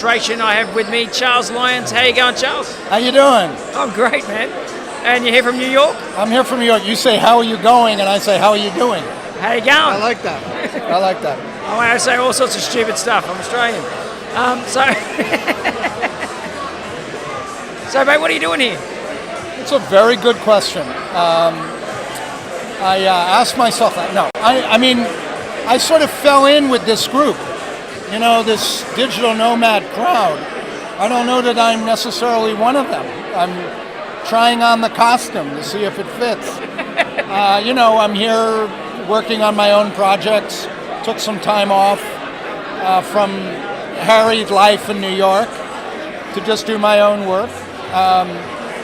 demonstration, I have with me Charles Lyons. How you going, Charles? How you doing? I'm great, man. And you're here from New York? I'm here from New York. You say, how are you going? And I say, how are you doing? How you going? I like that. I like that. I say all sorts of stupid stuff. I'm Australian. So, mate, what are you doing here? It's a very good question. I asked myself that. No, I mean, I sort of fell in with this group, this digital nomad crowd. I don't know that I'm necessarily one of them. I'm trying on the costume to see if it fits. I'm here working on my own projects. Took some time off from harried life in New York to just do my own work.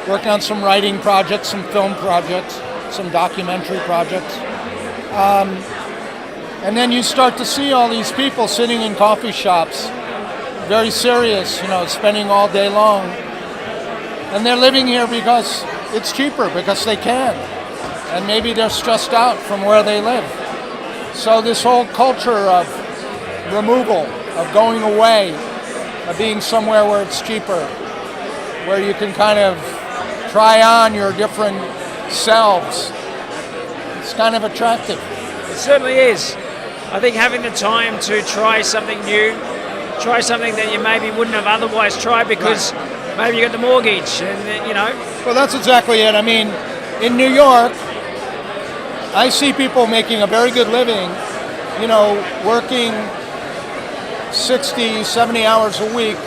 Working on some writing projects, some film projects, some documentary projects. And then you start to see all these people sitting in coffee shops, very serious, spending all day long. And they're living here because it's cheaper, because they can. And maybe they're stressed out from where they live. So this whole culture of removal, of going away, of being somewhere where it's cheaper, where you can kind of try on your different selves, it's kind of attractive. It certainly is. I think having the time to try something new, try something that you maybe wouldn't have otherwise tried because maybe you got the mortgage and, Well, that's exactly it. I mean, in New York, I see people making a very good living, working 60, 70 hours a week,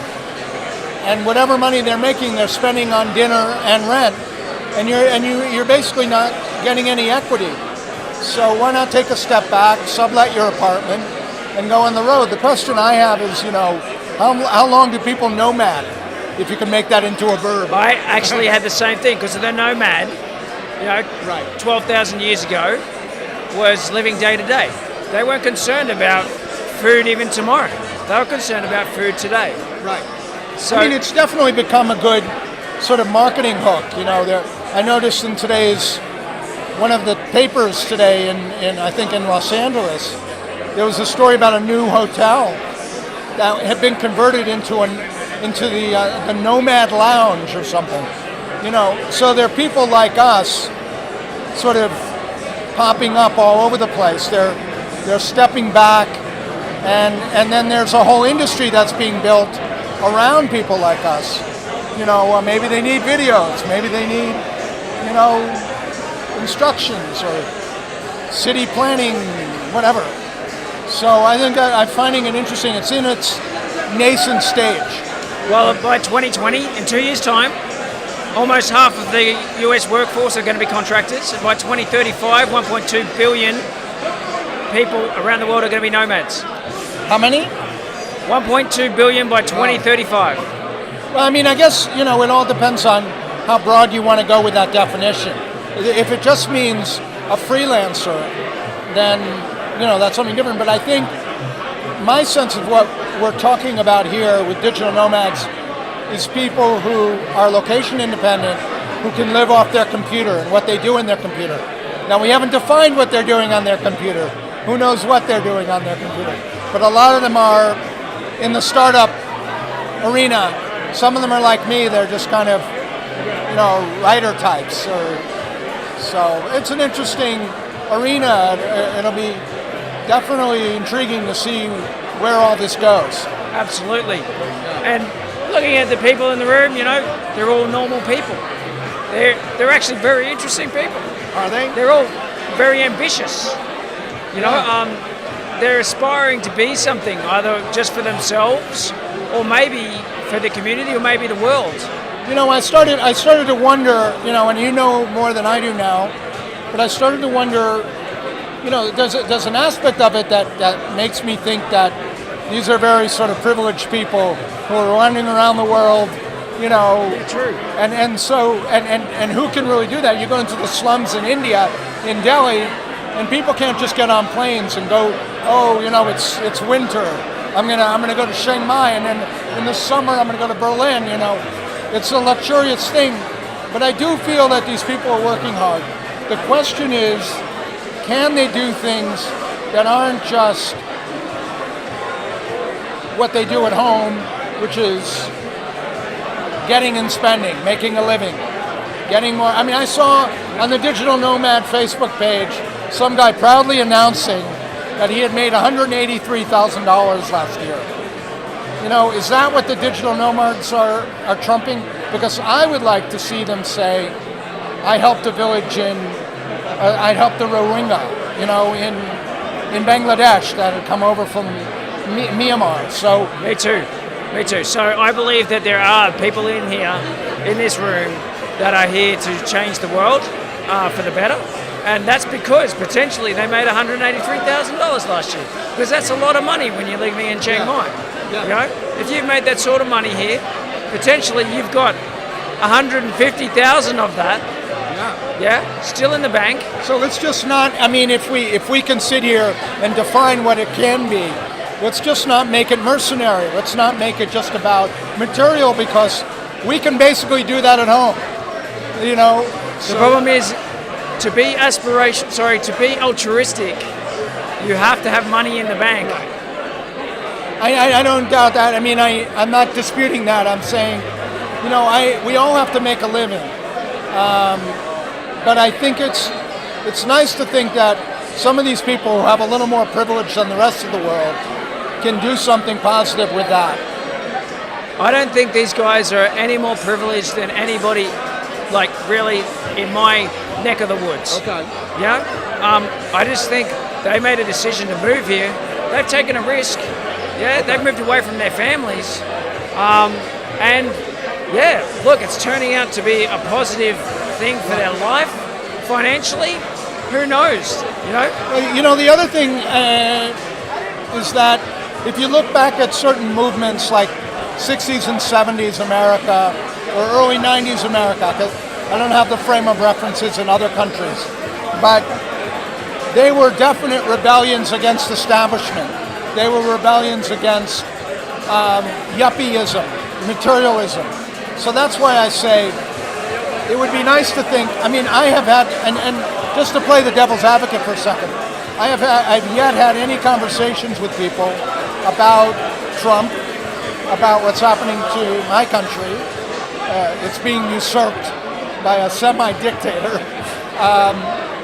and whatever money they're making, they're spending on dinner and rent, and you're basically not getting any equity. So why not take a step back, sublet your apartment, and go on the road? The question I have is, how long do people nomad? If you can make that into a verb. I actually had the same thing because the nomad, 12,000 years ago, was living day to day. They weren't concerned about food even tomorrow. They were concerned about food today. Right. So, I mean, it's definitely become a good sort of marketing hook. I noticed in today's, one of the papers today I think in Los Angeles, there was a story about a new hotel that had been converted into the Nomad Lounge or something. So there are people like us sort of popping up all over the place. They're stepping back, and then there's a whole industry that's being built around people like us. Maybe they need videos, maybe they need, instructions or city planning, whatever. So I think I'm finding it interesting. It's in its nascent stage. Well, by 2020, in 2 years' time, almost half of the US workforce are going to be contractors. And by 2035, 1.2 billion people around the world are going to be nomads. How many? 1.2 billion by 2035. Well, I mean, I guess, it all depends on how broad you want to go with that definition. If it just means a freelancer, then, that's something different. But I think my sense of what we're talking about here with digital nomads is people who are location independent, who can live off their computer and what they do in their computer. Now, we haven't defined what they're doing on their computer. Who knows what they're doing on their computer? But a lot of them are in the startup arena. Some of them are like me. They're just kind of, writer types. So it's an interesting arena. It'll be definitely intriguing to see where all this goes. Absolutely. And looking at the people in the room, they're all normal people. They're actually very interesting people. Are they? They're all very ambitious. They're aspiring to be something, either just for themselves, or maybe for the community, or maybe the world. I started to wonder, and you know more than I do now, but I started to wonder, there's an aspect of it that makes me think that these are very sort of privileged people who are wandering around the world, True. And who can really do that? You go into the slums in India, in Delhi, and people can't just get on planes and go, it's winter. I'm gonna go to Chiang Mai, and then in the summer I'm gonna go to Berlin. It's a luxurious thing, but I do feel that these people are working hard. The question is, can they do things that aren't just what they do at home, which is getting and spending, making a living, getting more. I mean, I saw on the Digital Nomad Facebook page some guy proudly announcing that he had made $183,000 last year. You know, is that what the digital nomads are trumping? Because I would like to see them say, I helped a village I helped the Rohingya, you know, in Bangladesh that had come over from Myanmar. So Me too. So I believe that there are people in here, in this room, that are here to change the world for the better. And that's because potentially they made $183,000 last year. Because that's a lot of money when you're living in Chiang Mai. Yeah. You know, if you've made that sort of money here, potentially you've got 150,000 of that. Yeah, still in the bank. So let's just not. I mean, if we can sit here and define what it can be, let's just not make it mercenary. Let's not make it just about material, because we can basically do that at home. You know. The problem is, to be altruistic, you have to have money in the bank. I don't doubt that. I mean, I'm not disputing that. I'm saying, you know, we all have to make a living. But I think it's nice to think that some of these people who have a little more privilege than the rest of the world can do something positive with that. I don't think these guys are any more privileged than anybody, like really in my neck of the woods. Okay. Yeah. I just think they made a decision to move here. They've taken a risk. Yeah. They've moved away from their families. And yeah, look, it's turning out to be a positive thing for their life. Financially, who knows? You know. You know, the other thing is that if you look back at certain movements like 60s and 70s America or early 90s America, because I don't have the frame of references in other countries, but they were definite rebellions against establishment. They were rebellions against yuppieism, materialism. So that's why I say it would be nice to think. I mean, I have had, and just to play the devil's advocate for a second, I've yet had any conversations with people about Trump, about what's happening to my country. It's being usurped by a semi-dictator.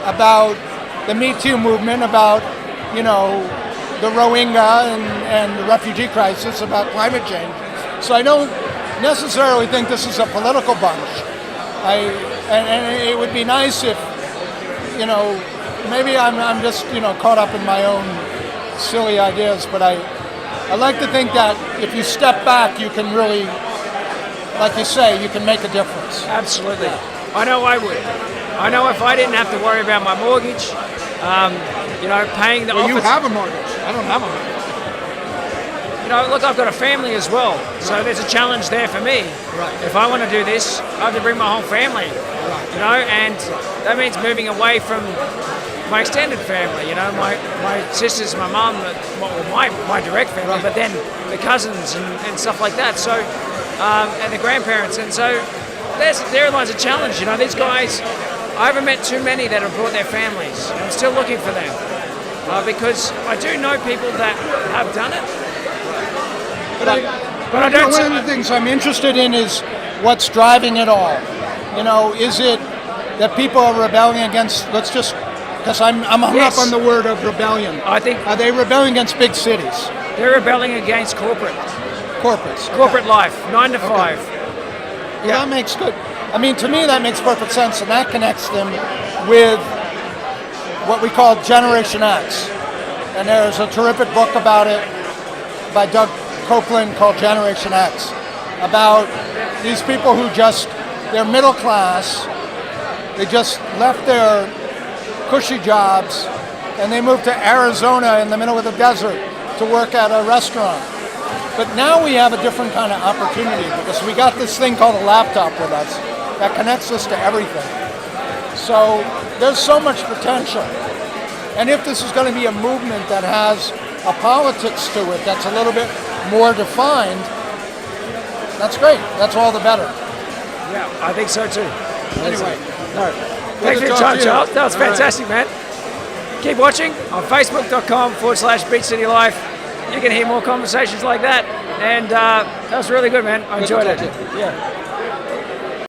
About the Me Too movement, about, you know, the Rohingya and the refugee crisis, about climate change. So I don't necessarily think this is a political bunch. And it would be nice if, you know, maybe I'm just, you know, caught up in my own silly ideas, but I like to think that if you step back, you can really, like you say, you can make a difference. Absolutely. I know I would. I know if I didn't have to worry about my mortgage, you know, paying the office. You have a mortgage. I don't have a mortgage. You know, look, I've got a family as well, so there's a challenge there for me. Right. If I want to do this, I have to bring my whole family. Right. You know, and that means moving away from my extended family. You know, my sisters, my mum, my direct family, Right. but then the cousins and stuff like that. So, and the grandparents, and so there lies a challenge. You know, these guys, I haven't met too many that have brought their families. I'm still looking for them because I do know people that have done it. But I don't. One of the things I'm interested in is what's driving it all. You know, is it that people are rebelling against? Let's just, because I'm hung Yes. up on the word of rebellion. I think Are they rebelling against big cities, they're rebelling against corporate life, 9 to 5. Well, that makes good. I mean, to me, that makes perfect sense, and that connects them with what we call Generation X. And there's a terrific book about it by Doug Copeland called Generation X, about these people who they're middle class, they just left their cushy jobs, and they moved to Arizona in the middle of the desert to work at a restaurant. But now we have a different kind of opportunity because we got this thing called a laptop with us that connects us to everything. So there's so much potential. And if this is going to be a movement that has a politics to it that's a little bit more defined, that's great. That's all the better. Yeah, I think so too. Anyway. No. Thanks for your time, Charles. That was fantastic, man. Keep watching on facebook.com/Beach City Life. You can hear more conversations like that. And that was really good, man. I enjoyed it. Yeah.